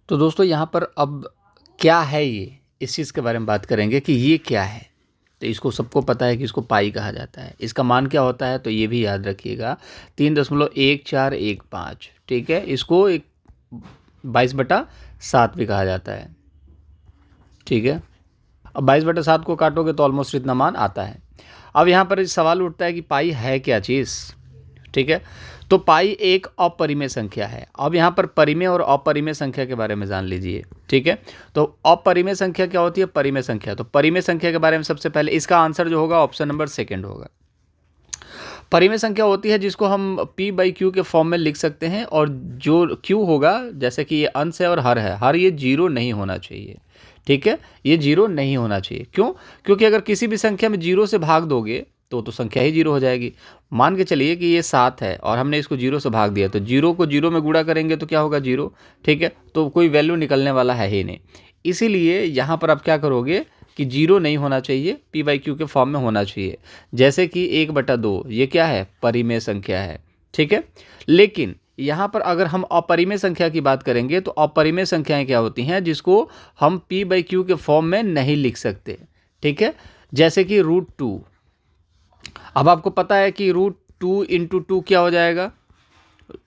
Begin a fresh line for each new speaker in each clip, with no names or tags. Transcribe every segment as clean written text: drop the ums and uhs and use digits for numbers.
तो दोस्तों यहाँ पर अब क्या है ये, इस चीज़ के बारे में बात करेंगे कि ये क्या है। तो इसको सबको पता है कि इसको पाई कहा जाता है। इसका मान क्या होता है तो ये भी याद रखिएगा, 3.1415। ठीक है, इसको एक 22/7 भी कहा जाता है। ठीक है, अब 22/7 को काटोगे तो ऑलमोस्ट इतना मान आता है। अब यहाँ पर सवाल उठता है कि पाई है क्या चीज़। ठीक है, तो पाई एक अपरिमेय संख्या है। अब यहाँ पर परिमेय और अपरिमेय संख्या के बारे में जान लीजिए। ठीक है, तो अपरिमेय संख्या क्या होती है, परिमेय संख्या। तो परिमेय संख्या के बारे में सबसे पहले इसका आंसर जो होगा ऑप्शन नंबर सेकंड होगा। परिमेय संख्या होती है जिसको हम p/q के फॉर्म में लिख सकते हैं, और जो q होगा, जैसे कि ये अंश है और हर है, हर ये जीरो नहीं होना चाहिए। ठीक है, ये जीरो नहीं होना चाहिए। क्यों? क्योंकि अगर किसी भी संख्या में जीरो से भाग दोगे तो संख्या ही जीरो हो जाएगी। मान के चलिए कि ये 7 है और हमने इसको जीरो से भाग दिया, तो जीरो को जीरो में गुणा करेंगे तो क्या होगा, जीरो। ठीक है, तो कोई वैल्यू निकलने वाला है ही नहीं। इसीलिए यहाँ पर आप क्या करोगे कि जीरो नहीं होना चाहिए, p/q के फॉर्म में होना चाहिए। जैसे कि 1/2 ये क्या है, परिमेय संख्या है। ठीक है, लेकिन यहाँ पर अगर हम अपरिमेय संख्या की बात करेंगे तो अपरिमेय संख्याएं क्या होती हैं जिसको हम p/q के फॉर्म में नहीं लिख सकते। ठीक है, जैसे कि √2। अब आपको पता है कि √2 × 2 क्या हो जाएगा,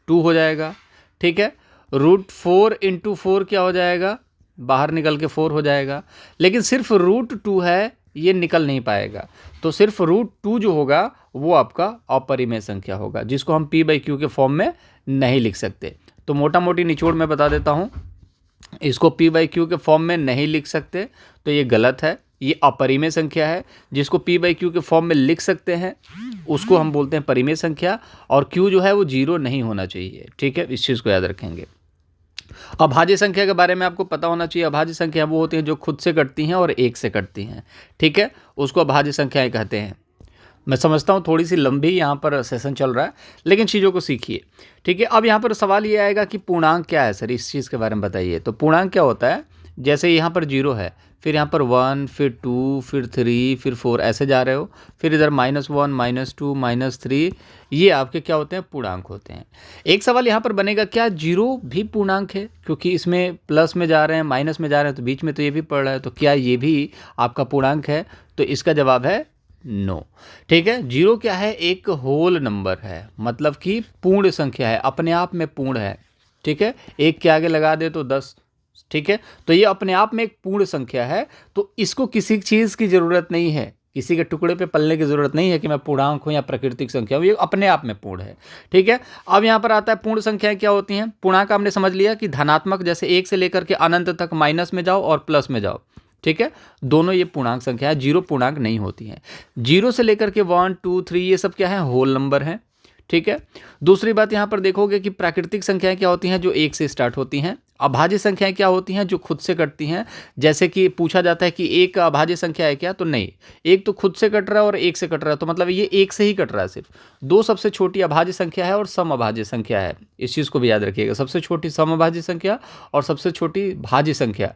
2 हो जाएगा। ठीक है, √4 × 4 क्या हो जाएगा, बाहर निकल के 4 हो जाएगा। लेकिन सिर्फ √2 है, ये निकल नहीं पाएगा। तो सिर्फ √2 जो होगा वो आपका अपरिमेय संख्या होगा, जिसको हम p/q के फॉर्म में नहीं लिख सकते। तो मोटा मोटी निचोड़ में बता देता हूँ, इसको p/q के फॉर्म में नहीं लिख सकते तो ये गलत है। ये अपरिमेय संख्या है। जिसको p/q के फॉर्म में लिख सकते हैं उसको हम बोलते हैं परिमेय संख्या, और q जो है वो जीरो नहीं होना चाहिए। ठीक है, इस चीज़ को याद रखेंगे। अभाज्य संख्या के बारे में आपको पता होना चाहिए। अभाज्य संख्या वो होती हैं जो खुद से कटती हैं और एक से कटती हैं। ठीक है, उसको अभाज्य संख्याएं कहते हैं। मैं समझता हूँ थोड़ी सी लंबी यहाँ पर सेशन चल रहा है, लेकिन चीज़ों को सीखिए। ठीक है, अब यहाँ पर सवाल ये आएगा कि पूर्णांक क्या है सर, इस चीज़ के बारे में बताइए। तो पूर्णांक क्या होता है, जैसे यहाँ पर जीरो है, फिर यहाँ पर 1, फिर 2, फिर 3, फिर 4, ऐसे जा रहे हो, फिर इधर -1, -2, -3, ये आपके क्या होते हैं, पूर्णांक होते हैं। एक सवाल यहाँ पर बनेगा, क्या जीरो भी पूर्णांक है? क्योंकि इसमें प्लस में जा रहे हैं, माइनस में जा रहे हैं, तो बीच में तो ये भी पड़ रहा है, तो क्या ये भी आपका पूर्णांक है? तो इसका जवाब है नो। ठीक है, जीरो क्या है, एक होल नंबर है, मतलब कि पूर्ण संख्या है, अपने आप में पूर्ण है। ठीक है, एक के आगे लगा दे तो 10। ठीक है, तो ये अपने आप में एक पूर्ण संख्या है, तो इसको किसी चीज़ की ज़रूरत नहीं है, किसी के टुकड़े पे पलने की ज़रूरत नहीं है कि मैं पूर्णांक हूँ या प्राकृतिक संख्या हूँ, ये अपने आप में पूर्ण है। ठीक है, अब यहाँ पर आता है पूर्ण संख्याएं क्या होती हैं। पूर्णांक आपने समझ लिया कि धनात्मक, जैसे 1 से लेकर के अनंत तक माइनस में जाओ और प्लस में जाओ। ठीक है, दोनों ये पूर्णांक संख्या है, जीरो पूर्णांक नहीं होती हैं। जीरो से लेकर के 1, 2, 3 ये सब क्या है, होल नंबर हैं। ठीक है, दूसरी बात यहाँ पर देखोगे कि प्राकृतिक संख्याएं क्या होती हैं, जो 1 से स्टार्ट होती हैं। अभाज्य संख्याएं क्या होती हैं, जो खुद से कटती हैं। जैसे कि पूछा जाता है कि एक अभाज्य संख्या है क्या, तो नहीं, एक तो खुद से कट रहा है और एक से कट रहा है, तो मतलब ये एक से ही कट रहा है सिर्फ। दो सबसे छोटी अभाज्य संख्या है और सम अभाज्य संख्या है, इस चीज़ को भी याद रखिएगा। सबसे छोटी सम अभाज्य संख्या और सबसे छोटी भाज्य संख्या।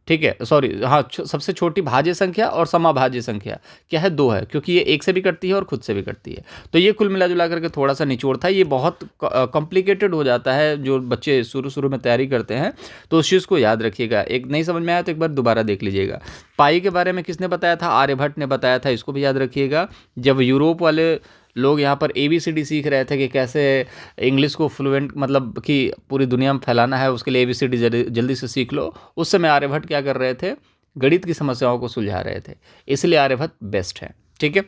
ठीक है, सॉरी, हाँ, सबसे छोटी भाज्य संख्या और समाभाज्य संख्या क्या है, 2 है, क्योंकि ये एक से भी कटती है और खुद से भी कटती है। तो ये कुल मिला जुला करके थोड़ा सा निचोड़ था। ये बहुत कॉम्प्लिकेटेड हो जाता है जो बच्चे शुरू में तैयारी करते हैं, तो उस चीज़ को याद रखिएगा। एक नहीं समझ में आया तो एक बार दोबारा देख लीजिएगा। पाई के बारे में किसने बताया था, आर्यभट्ट ने बताया था, इसको भी याद रखिएगा। जब यूरोप वाले लोग यहाँ पर ABCD सीख रहे थे कि कैसे इंग्लिश को फ्लुएंट, मतलब कि पूरी दुनिया में फैलाना है, उसके लिए ABCD जल्दी से सीख लो, उस समय आर्यभट्ट क्या कर रहे थे, गणित की समस्याओं को सुलझा रहे थे, इसलिए आर्यभट्ट बेस्ट है। ठीक है,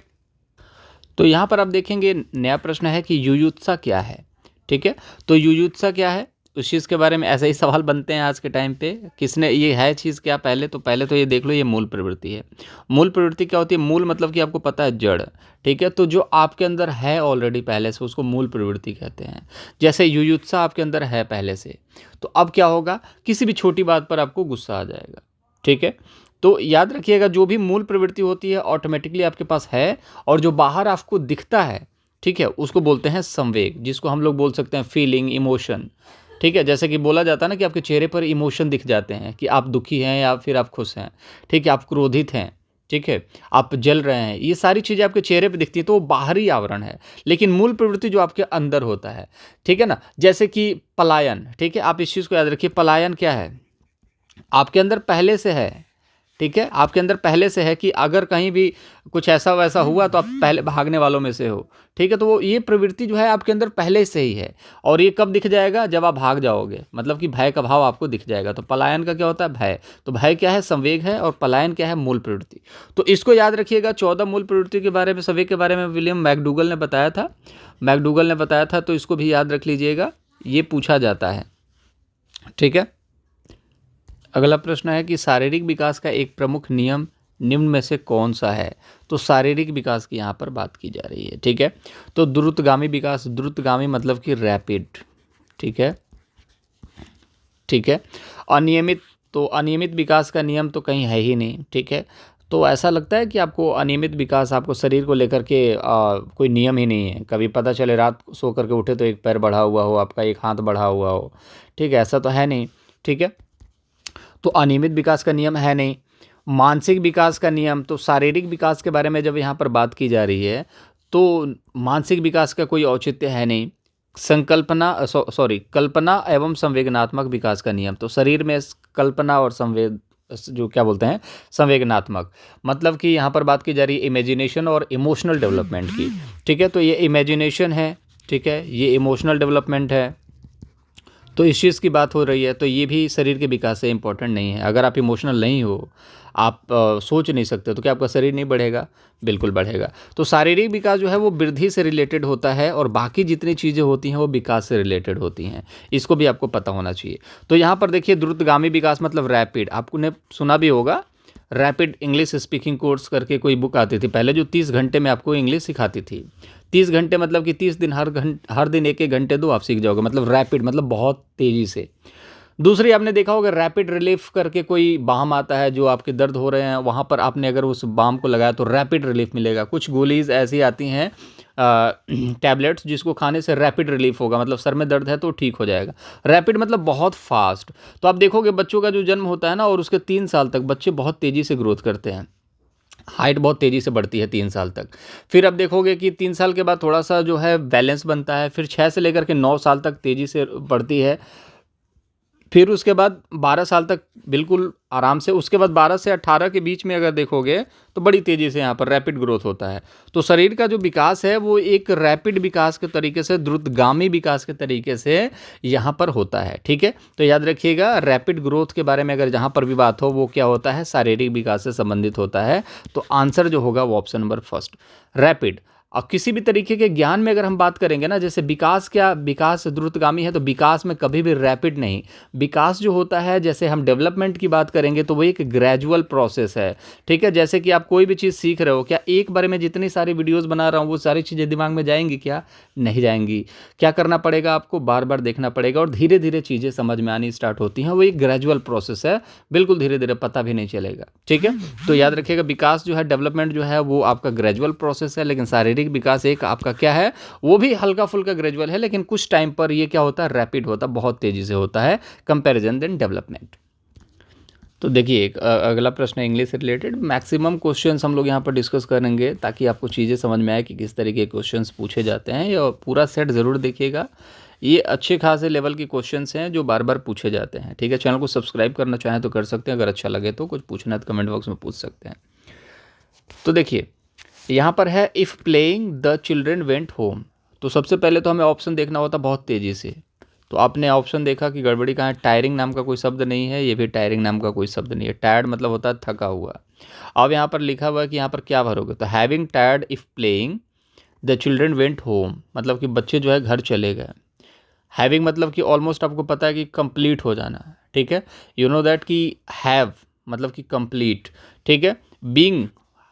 तो यहाँ पर आप देखेंगे नया प्रश्न है कि युयुत्सा क्या है। ठीक है, तो युयुत्सा क्या है, उस चीज़ के बारे में ऐसे ही सवाल बनते हैं आज के टाइम पे। किसने, ये है चीज़ क्या, पहले तो ये देख लो, ये मूल प्रवृत्ति है। मूल प्रवृत्ति क्या होती है, मूल मतलब कि आपको पता है, जड़। ठीक है, तो जो आपके अंदर है ऑलरेडी पहले से, उसको मूल प्रवृत्ति कहते हैं। जैसे युयुत्सा आपके अंदर है पहले से, तो अब क्या होगा, किसी भी छोटी बात पर आपको गुस्सा आ जाएगा। ठीक है, तो याद रखिएगा, जो भी मूल प्रवृत्ति होती है ऑटोमेटिकली आपके पास है, और जो बाहर आपको दिखता है, ठीक है, उसको बोलते हैं संवेग, जिसको हम लोग बोल सकते हैं फीलिंग, इमोशन। ठीक है, जैसे कि बोला जाता है ना कि आपके चेहरे पर इमोशन दिख जाते हैं कि आप दुखी हैं या फिर आप खुश हैं। ठीक है, आप क्रोधित हैं, ठीक है, आप जल रहे हैं, ये सारी चीज़ें आपके चेहरे पे दिखती हैं, तो वो बाहरी आवरण है। लेकिन मूल प्रवृत्ति जो आपके अंदर होता है, ठीक है ना, जैसे कि पलायन। ठीक है, आप इस चीज़ को याद रखिए, पलायन क्या है, आपके अंदर पहले से है, ठीक है, आपके अंदर पहले से है कि अगर कहीं भी कुछ ऐसा वैसा हुआ तो आप पहले भागने वालों में से हो, ठीक है। तो वो ये प्रवृत्ति जो है आपके अंदर पहले से ही है, और ये कब दिख जाएगा, जब आप भाग जाओगे, मतलब कि भय का भाव आपको दिख जाएगा। तो पलायन का क्या होता है, भय। तो भय क्या है, संवेग है, और पलायन क्या है, मूल प्रवृत्ति। तो इसको याद रखिएगा। 14 मूल प्रवृत्ति के बारे में, संवेग के बारे में विलियम मैकडूगल ने बताया था, तो इसको भी याद रख लीजिएगा, ये पूछा जाता है, ठीक है। अगला प्रश्न है कि शारीरिक विकास का एक प्रमुख नियम निम्न में से कौन सा है। तो शारीरिक विकास की यहाँ पर बात की जा रही है, ठीक है। तो द्रुतगामी विकास, द्रुतगामी मतलब कि रैपिड, ठीक है, ठीक है। अनियमित, तो अनियमित विकास का नियम तो कहीं है ही नहीं, ठीक है। तो ऐसा लगता है कि आपको अनियमित विकास, आपको शरीर को लेकर के कोई नियम ही नहीं है। कभी पता चले रात को सो करके उठे तो एक पैर बढ़ा हुआ हो, आपका एक हाथ बढ़ा हुआ हो, ठीक है, ऐसा तो है नहीं, ठीक है। तो अनियमित विकास का नियम है नहीं। मानसिक विकास का नियम, तो शारीरिक विकास के बारे में जब यहाँ पर बात की जा रही है तो मानसिक विकास का कोई औचित्य है नहीं। संकल्पना कल्पना एवं संवेदनात्मक विकास का नियम, तो शरीर में कल्पना और संवेद, जो क्या बोलते हैं, संवेदनात्मक, मतलब कि यहाँ पर बात की जा रही है इमेजिनेशन और इमोशनल डेवलपमेंट की, ठीक है। तो ये इमेजिनेशन है, ठीक है, ये इमोशनल डेवलपमेंट है। तो इस चीज़ की बात हो रही है, तो ये भी शरीर के विकास से इम्पोर्टेंट नहीं है। अगर आप इमोशनल नहीं हो, आप सोच नहीं सकते, तो क्या आपका शरीर नहीं बढ़ेगा, बिल्कुल बढ़ेगा। तो शारीरिक विकास जो है वो वृद्धि से रिलेटेड होता है, और बाकी जितनी चीज़ें होती हैं वो विकास से रिलेटेड होती हैं, इसको भी आपको पता होना चाहिए। तो यहाँ पर देखिए, द्रुतगामी विकास मतलब रैपिड, आपने सुना भी होगा, रैपिड इंग्लिश स्पीकिंग कोर्स करके कोई बुक आती थी पहले, जो 30 घंटे में आपको इंग्लिश सिखाती थी। 30 घंटे मतलब कि 30 दिन, हर दिन एक एक घंटे दो, आप सीख जाओगे, मतलब रैपिड मतलब बहुत तेज़ी से। दूसरी आपने देखा होगा, रैपिड रिलीफ करके कोई बाम आता है, जो आपके दर्द हो रहे हैं वहाँ पर आपने अगर उस बाम को लगाया तो रैपिड रिलीफ मिलेगा। कुछ गोलीज ऐसी आती हैं, टैबलेट्स, जिसको खाने से रैपिड रिलीफ होगा, मतलब सर में दर्द है तो ठीक हो जाएगा। रैपिड मतलब बहुत फास्ट। तो आप देखोगे बच्चों का जो जन्म होता है ना, और उसके 3 साल तक बच्चे बहुत तेज़ी से ग्रोथ करते हैं, हाइट बहुत तेज़ी से बढ़ती है 3 साल तक। फिर अब देखोगे कि 3 साल के बाद थोड़ा सा जो है बैलेंस बनता है, फिर 6 से लेकर के 9 साल तक तेज़ी से बढ़ती है, फिर उसके बाद 12 साल तक बिल्कुल आराम से, उसके बाद 12 से 18 के बीच में अगर देखोगे तो बड़ी तेज़ी से यहाँ पर रैपिड ग्रोथ होता है। तो शरीर का जो विकास है वो एक रैपिड विकास के तरीके से, द्रुतगामी विकास के तरीके से यहाँ पर होता है, ठीक है। तो याद रखिएगा, रैपिड ग्रोथ के बारे में अगर जहाँ पर भी बात हो, वो क्या होता है, शारीरिक विकास से संबंधित होता है। तो आंसर जो होगा वो ऑप्शन नंबर फर्स्ट, रैपिड। और किसी भी तरीके के ज्ञान में अगर हम बात करेंगे ना, जैसे विकास, क्या विकास द्रुतगामी है, तो विकास में कभी भी रैपिड नहीं। विकास जो होता है, जैसे हम डेवलपमेंट की बात करेंगे तो वो एक ग्रेजुअल प्रोसेस है, ठीक है। जैसे कि आप कोई भी चीज़ सीख रहे हो, क्या एक बारे में जितनी सारी वीडियोस बना रहा हूँ वो सारी चीज़ें दिमाग में जाएंगी, क्या नहीं जाएंगी। क्या करना पड़ेगा, आपको बार बार देखना पड़ेगा, और धीरे धीरे चीज़ें समझ में आनी स्टार्ट होती हैं। वो एक ग्रेजुअल प्रोसेस है, बिल्कुल धीरे धीरे, पता भी नहीं चलेगा, ठीक है। तो याद रखिएगा, विकास जो है, डेवलपमेंट जो है वो आपका ग्रेजुअल प्रोसेस है, लेकिन शारीरिक विकास एक आपका क्या है, वो भी हल्का फुल्का ग्रेजुअल है, लेकिन कुछ टाइम पर ये क्या होता है, रैपिड होता है, बहुत तेज़ी से होता है, कंपैरिजन देन डेवलपमेंट। तो देखिए, एक अगला प्रश्न है इंग्लिश से रिलेटेड। मैक्सिमम क्वेश्चंस हम लोग यहाँ पर डिस्कस करेंगे, ताकि आपको चीज़ें समझ में आए कि किस तरीके के क्वेश्चंस पूछे जाते हैं। ये पूरा सेट ज़रूर देखिएगा, ये अच्छे खासे लेवल के क्वेश्चंस हैं जो बार बार पूछे जाते हैं, ठीक है। चैनल को सब्सक्राइब करना चाहें तो कर सकते हैं, अगर अच्छा लगे तो कुछ पूछना है तो कमेंट बॉक्स में पूछ सकते हैं। तो देखिए, यहाँ पर है, if playing the children went home. तो सबसे पहले तो हमें ऑप्शन देखना होता बहुत तेज़ी से। तो आपने ऑप्शन देखा कि गड़बड़ी कहाँ है, टायरिंग नाम का कोई शब्द नहीं है, ये भी टायरिंग नाम का कोई शब्द नहीं है। टायर्ड मतलब होता है थका हुआ। अब यहाँ पर लिखा हुआ है कि यहाँ पर क्या भरोगे, तो having tired if playing the children went home, मतलब कि बच्चे जो है घर चले गए। हैविंग मतलब कि ऑलमोस्ट आपको पता है कि कंप्लीट हो जाना, ठीक है। यू नो दैट कि हैव मतलब कि कंप्लीट, ठीक है। बीइंग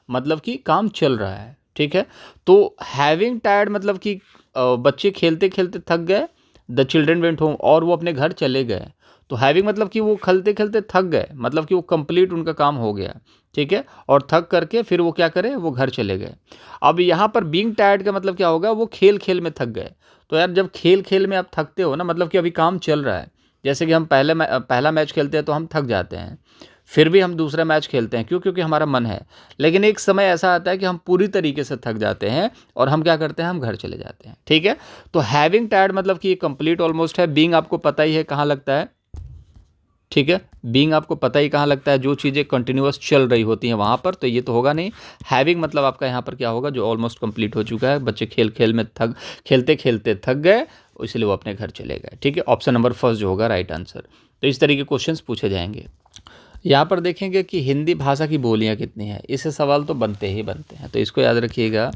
मतलब कि काम चल रहा है, ठीक है। तो हैविंग टायर्ड मतलब कि बच्चे खेलते खेलते थक गए, द चिल्ड्रन वेंट होम, और वो अपने घर चले गए। तो हैविंग मतलब कि वो खेलते खेलते थक गए, मतलब कि वो कंप्लीट उनका काम हो गया, ठीक है। और थक करके फिर वो क्या करे, वो घर चले गए। अब यहाँ पर बीइंग टायर्ड का मतलब क्या होगा, वो खेल खेल में थक गए। तो यार, जब खेल खेल में आप थकते हो ना, मतलब कि अभी काम चल रहा है। जैसे कि हम पहला मैच खेलते हैं तो हम थक जाते हैं, फिर भी हम दूसरा मैच खेलते हैं, क्यों, क्योंकि हमारा मन है। लेकिन एक समय ऐसा आता है कि हम पूरी तरीके से थक जाते हैं, और हम क्या करते हैं, हम घर चले जाते हैं, ठीक है। तो हैविंग टायर्ड मतलब कि ये कंप्लीट ऑलमोस्ट है। बीइंग आपको पता ही है कहाँ लगता है, ठीक है। बीइंग आपको पता ही कहाँ लगता है, जो चीज़ें कंटिन्यूअस चल रही होती हैं वहाँ पर, तो ये तो होगा नहीं। हैविंग मतलब आपका यहाँ पर क्या होगा, जो ऑलमोस्ट कंप्लीट हो चुका है, बच्चे खेलते खेलते थक गए, इसलिए वो अपने घर चले गए। ठीक है, ऑप्शन नंबर फर्स्ट जो होगा राइट आंसर। तो इस तरीके क्वेश्चंस पूछे जाएंगे। यहाँ पर देखेंगे कि हिंदी भाषा की बोलियाँ कितनी हैं, इससे सवाल तो बनते ही बनते हैं। तो इसको याद रखिएगा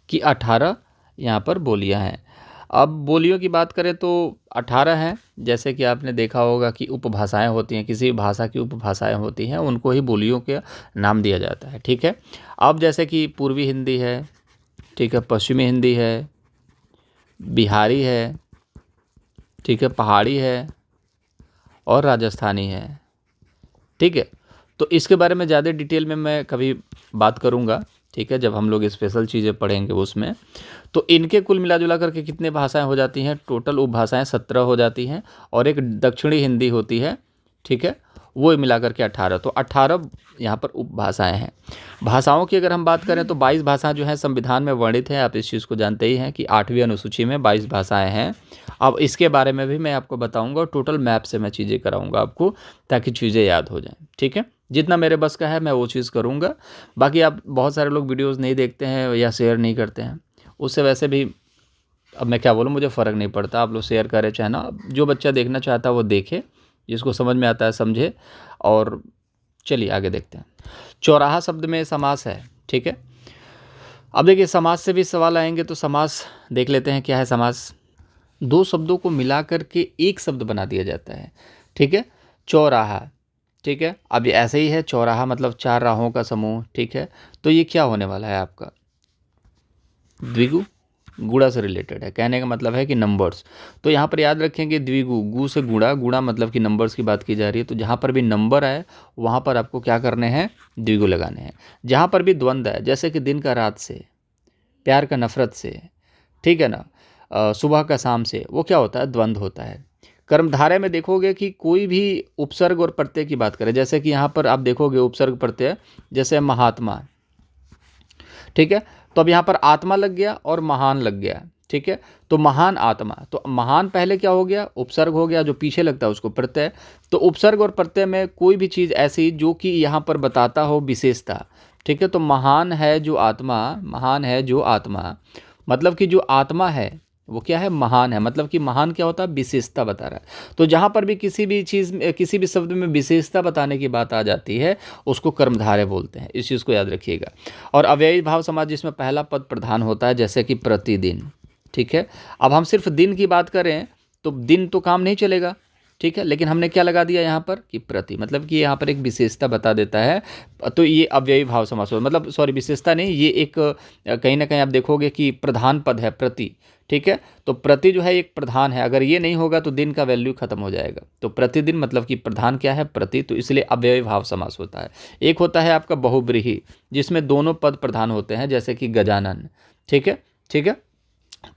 कि 18 यहाँ पर बोलियाँ हैं। अब बोलियों की बात करें तो 18 हैं। जैसे कि आपने देखा होगा कि उपभाषाएं होती हैं, किसी भी भाषा की उपभाषाएं होती हैं, उनको ही बोलियों के नाम दिया जाता है। ठीक है, अब जैसे कि पूर्वी हिंदी है, ठीक है, पश्चिमी हिंदी है, बिहारी है, ठीक है, पहाड़ी है और राजस्थानी है। ठीक है, तो इसके बारे में ज़्यादा डिटेल में मैं कभी बात करूँगा। ठीक है, जब हम लोग स्पेशल चीज़ें पढ़ेंगे उसमें। तो इनके कुल मिला जुला करके कितने भाषाएं हो जाती हैं, टोटल उपभाषाएं 17 हो जाती हैं, और एक दक्षिणी हिंदी होती है। ठीक है, वो मिला करके 18, तो 18 यहाँ पर उपभाषाएं हैं। भाषाओं की अगर हम बात करें तो 22 भाषाएं जो हैं संविधान में वर्णित हैं। आप इस चीज़ को जानते ही हैं कि 8वीं अनुसूची में 22 भाषाएं हैं। अब इसके बारे में भी मैं आपको बताऊंगा, और टोटल मैप से मैं चीज़ें कराऊंगा आपको, ताकि चीज़ें याद हो जाएं। ठीक है, जितना मेरे बस का है मैं वो चीज़ करूंगा। बाकी आप बहुत सारे लोग वीडियोज़ नहीं देखते हैं या शेयर नहीं करते हैं, उससे वैसे भी अब मैं क्या बोलूँ, मुझे फ़र्क नहीं पड़ता। आप लोग शेयर करें चाहे ना, जो बच्चा देखना चाहता है वो देखे, जिसको समझ में आता है समझे। और चलिए आगे देखते हैं। चौराहा शब्द में समास है। ठीक है, अब देखिए समास से भी सवाल आएंगे, तो समास देख लेते हैं क्या है समास। दो शब्दों को मिलाकर के एक शब्द बना दिया जाता है। ठीक है, चौराहा। ठीक है, अब ये ऐसे ही है, चौराहा मतलब 4 राहों का समूह। ठीक है, तो ये क्या होने वाला है आपका, द्विगु, गुणा से रिलेटेड है। कहने का मतलब है कि नंबर्स। तो यहाँ पर याद रखेंगे द्विगु, गु से गुणा, गुणा मतलब कि नंबर्स की बात की जा रही है। तो जहाँ पर भी नंबर आए वहाँ पर आपको क्या करने हैं, द्विगु लगाने हैं। जहाँ पर भी द्वंद्व है, जैसे कि दिन का रात से, प्यार का नफरत से, ठीक है ना, सुबह का शाम से, वो क्या होता है, द्वंद्व होता है। कर्मधारय में देखोगे कि कोई भी उपसर्ग और प्रत्यय की बात करें, जैसे कि यहाँ पर आप देखोगे उपसर्ग प्रत्यय, जैसे महात्मा। ठीक है, तो अब यहाँ पर आत्मा लग गया और महान लग गया। ठीक है, तो महान आत्मा, तो महान पहले क्या हो गया, उपसर्ग हो गया, जो पीछे लगता है उसको प्रत्यय। तो उपसर्ग और प्रत्यय में कोई भी चीज़ ऐसी जो कि यहाँ पर बताता हो विशेषता। ठीक है, तो महान है जो आत्मा, महान है जो आत्मा, मतलब कि जो आत्मा है वो क्या है, महान है। मतलब कि महान क्या होता है, विशेषता बता रहा है। तो जहाँ पर भी किसी भी चीज़ में, किसी भी शब्द में विशेषता बताने की बात आ जाती है, उसको कर्मधारय बोलते हैं। इस चीज़ को याद रखिएगा। और अव्ययी भाव समास जिसमें पहला पद प्रधान होता है, जैसे कि प्रतिदिन। ठीक है, अब हम सिर्फ दिन की बात करें तो दिन तो काम नहीं चलेगा। ठीक है, लेकिन हमने क्या लगा दिया यहाँ पर कि प्रति, मतलब कि यहाँ पर एक विशेषता बता देता है। तो ये अव्ययी भाव समास हो, मतलब सॉरी विशेषता नहीं, ये एक कहीं ना कहीं आप देखोगे कि प्रधान पद है प्रति। ठीक है, तो प्रति जो है एक प्रधान है, अगर ये नहीं होगा तो दिन का वैल्यू खत्म हो जाएगा। तो प्रतिदिन मतलब कि प्रधान क्या है, प्रति, तो इसलिए अव्ययी भाव समास होता है। एक होता है आपका बहुव्रीहि, जिसमें दोनों पद प्रधान होते हैं, जैसे कि गजानन। ठीक है, ठीक है,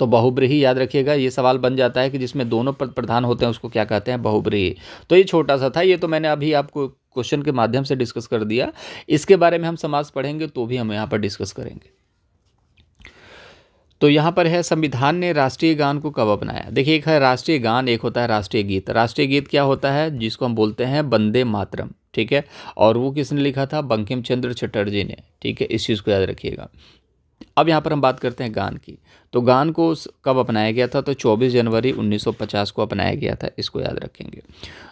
तो बहुव्रीहि याद रखिएगा, ये सवाल बन जाता है कि जिसमें दोनों पद प्रधान होते हैं उसको क्या कहते हैं, बहुव्रीहि। तो ये छोटा सा था, ये तो मैंने अभी आपको क्वेश्चन के माध्यम से डिस्कस कर दिया। इसके बारे में हम समास पढ़ेंगे तो भी हम यहाँ पर डिस्कस करेंगे। तो यहाँ पर है, संविधान ने राष्ट्रीय गान को कब अपनाया। देखिए, एक है राष्ट्रीय गान, एक होता है राष्ट्रीय गीत। राष्ट्रीय गीत क्या होता है, जिसको हम बोलते हैं वंदे मातरम। ठीक है, और वो किसने लिखा था, बंकिम चंद्र चटर्जी ने। ठीक है, इस चीज़ को याद रखिएगा। अब यहाँ पर हम बात करते हैं गान की। तो गान को कब अपनाया गया था, तो 24 जनवरी 1950 को अपनाया गया था, इसको याद रखेंगे।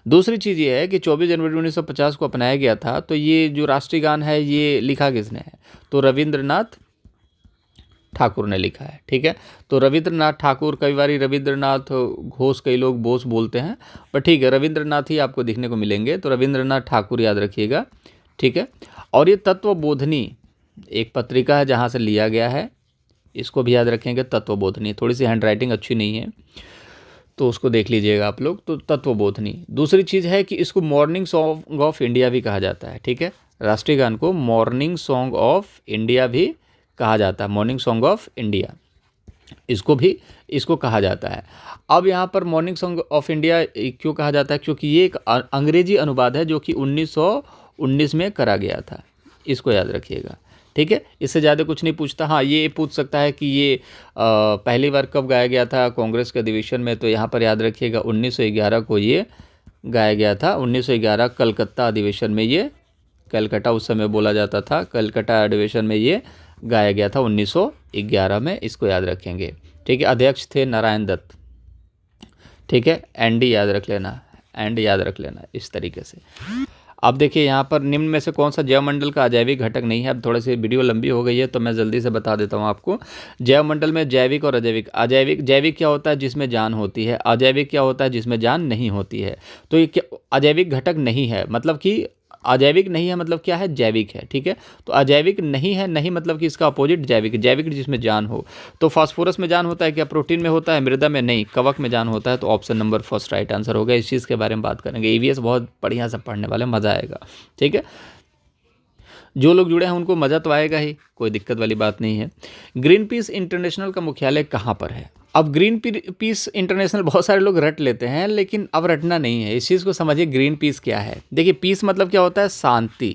दूसरी चीज़ ये है कि 24 जनवरी 1950 को अपनाया गया था, तो ये जो राष्ट्रीय गान है ये लिखा किसने है, तो रविंद्रनाथ ठाकुर ने लिखा है। ठीक है, तो रविंद्रनाथ ठाकुर, कई बार रविंद्रनाथ घोष कई लोग बोस बोलते हैं, पर ठीक है, रविंद्रनाथ ही आपको दिखने को मिलेंगे। तो रविंद्रनाथ ठाकुर याद रखिएगा। ठीक है, और ये तत्वबोधनी एक पत्रिका है जहाँ से लिया गया है, इसको भी याद रखेंगे। तत्वबोधनी, थोड़ी सी हैंड राइटिंग अच्छी नहीं है तो उसको देख लीजिएगा आप लोग। तो तत्वबोधनी। दूसरी चीज़ है कि इसको मॉर्निंग सॉन्ग ऑफ इंडिया भी कहा जाता है। ठीक है, राष्ट्रीय गान को मॉर्निंग सॉन्ग ऑफ इंडिया भी कहा जाता है, मॉर्निंग सॉन्ग ऑफ इंडिया इसको कहा जाता है। अब यहाँ पर मॉर्निंग सॉन्ग ऑफ इंडिया क्यों कहा जाता है, क्योंकि ये एक अंग्रेजी अनुवाद है जो कि 1919 में करा गया था, इसको याद रखिएगा। ठीक है, इससे ज़्यादा कुछ नहीं पूछता। हाँ, ये पूछ सकता है कि ये पहली बार कब गाया गया था, कांग्रेस के अधिवेशन में, तो यहाँ पर याद रखिएगा 1911 को ये गाया गया था 1911 कलकत्ता अधिवेशन में। ये कलकत्ता उस समय बोला जाता था, कलकत्ता अधिवेशन में ये गाया गया था 1911 में। इसको याद रखेंगे, ठीक है। अध्यक्ष थे नारायण दत्त, ठीक है। एनडी याद रख लेना, एंड याद रख लेना इस तरीके से। अब देखिए यहाँ पर निम्न में से कौन सा जैवमंडल का अजैविक घटक नहीं है। अब थोड़ी सी वीडियो लंबी हो गई है तो मैं जल्दी से बता देता हूँ आपको। जैवमंडल में जैविक और अजैविक। अजैविक, जैविक क्या होता है जिसमें जान होती है, अजैविक क्या होता है जिसमें जान नहीं होती है। तो ये अजैविक घटक नहीं है, मतलब कि अजैविक नहीं है मतलब क्या है, जैविक है, ठीक है। तो अजैविक नहीं है, नहीं मतलब कि इसका अपोजिट जैविक, जैविक जिसमें जान हो। तो फास्फोरस में जान होता है क्या, प्रोटीन में होता है, मृदा में नहीं, कवक में जान होता है। तो option number first right answer होगा। इस चीज़ के बारे में बात करेंगे। ईवीएस बहुत बढ़िया से पढ़ने वाले, मज़ा आएगा, ठीक है। जो लोग जुड़े हैं उनको मज़ा तो आएगा ही, कोई दिक्कत वाली बात नहीं है। ग्रीन पीस इंटरनेशनल का मुख्यालय कहाँ पर है। अब ग्रीन पीस इंटरनेशनल बहुत सारे लोग रट लेते हैं, लेकिन अब रटना नहीं है, इस चीज़ को समझिए। ग्रीन पीस क्या है, देखिए पीस मतलब क्या होता है, शांति,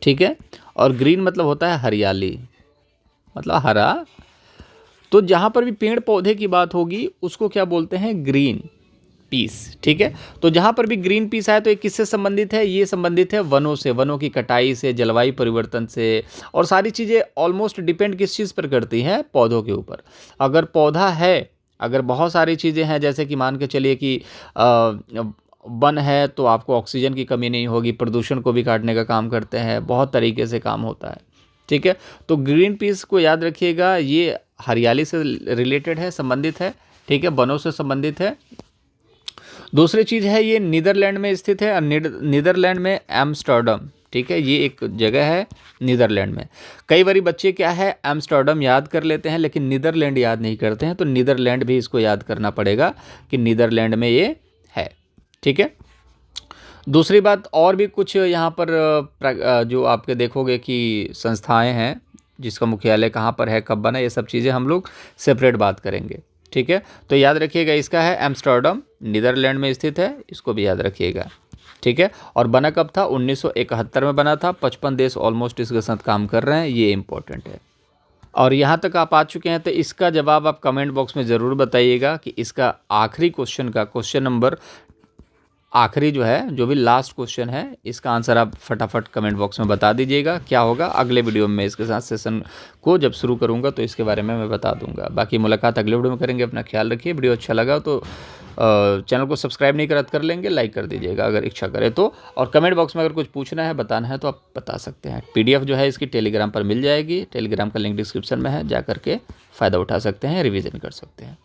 ठीक है। और ग्रीन मतलब होता है हरियाली, मतलब हरा। तो जहाँ पर भी पेड़ पौधे की बात होगी उसको क्या बोलते हैं, ग्रीन पीस, ठीक है। तो जहाँ पर भी ग्रीन पीस आए तो ये किससे संबंधित है, ये संबंधित है वनों से, वनों की कटाई से, जलवायु परिवर्तन से। और सारी चीज़ें ऑलमोस्ट डिपेंड किस चीज़ पर करती हैं, पौधों के ऊपर। अगर पौधा है, अगर बहुत सारी चीज़ें हैं, जैसे कि मान के चलिए कि वन है तो आपको ऑक्सीजन की कमी नहीं होगी, प्रदूषण को भी काटने का काम करते हैं, बहुत तरीके से काम होता है, ठीक है। तो ग्रीन पीस को याद रखिएगा, ये हरियाली से रिलेटेड है, संबंधित है, ठीक है, वनों से संबंधित है। दूसरी चीज़ है ये नीदरलैंड में स्थित है, नीदरलैंड में एम्स्टर्डम, ठीक है। ये एक जगह है नीदरलैंड में। कई बारी बच्चे क्या है एम्स्टर्डम याद कर लेते हैं लेकिन नीदरलैंड याद नहीं करते हैं, तो नीदरलैंड भी इसको याद करना पड़ेगा कि नीदरलैंड में ये है, ठीक है। दूसरी बात और भी कुछ यहाँ पर जो आपके देखोगे कि संस्थाएं हैं जिसका मुख्यालय कहाँ पर है, कब बना, ये सब चीज़ें हम लोग सेपरेट बात करेंगे, ठीक है। तो याद रखिएगा इसका है एम्स्टर्डम, नीदरलैंड में स्थित है, इसको भी याद रखिएगा, ठीक है। और बना कब था, 1971 में बना था। 55 देश ऑलमोस्ट इसके साथ काम कर रहे हैं, ये इंपॉर्टेंट है। और यहाँ तक आप आ चुके हैं तो इसका जवाब आप कमेंट बॉक्स में ज़रूर बताइएगा कि इसका आखिरी क्वेश्चन का क्वेश्चन नंबर, आखिरी जो है, जो भी लास्ट क्वेश्चन है, इसका आंसर आप फटाफट कमेंट बॉक्स में बता दीजिएगा। क्या होगा अगले वीडियो में, इसके साथ सेशन को जब शुरू करूंगा तो इसके बारे में मैं बता दूंगा। बाकी मुलाकात अगले वीडियो में करेंगे। अपना ख्याल रखिए। वीडियो अच्छा लगा तो चैनल को सब्सक्राइब नहीं कर लेंगे, लाइक कर दीजिएगा अगर इच्छा करे तो। और कमेंट बॉक्स में अगर कुछ पूछना है, बताना है तो आप बता सकते हैं। PDF जो है इसकी टेलीग्राम पर मिल जाएगी, टेलीग्राम का लिंक डिस्क्रिप्शन में है, जा करके फ़ायदा उठा सकते हैं, रिविज़न कर सकते हैं।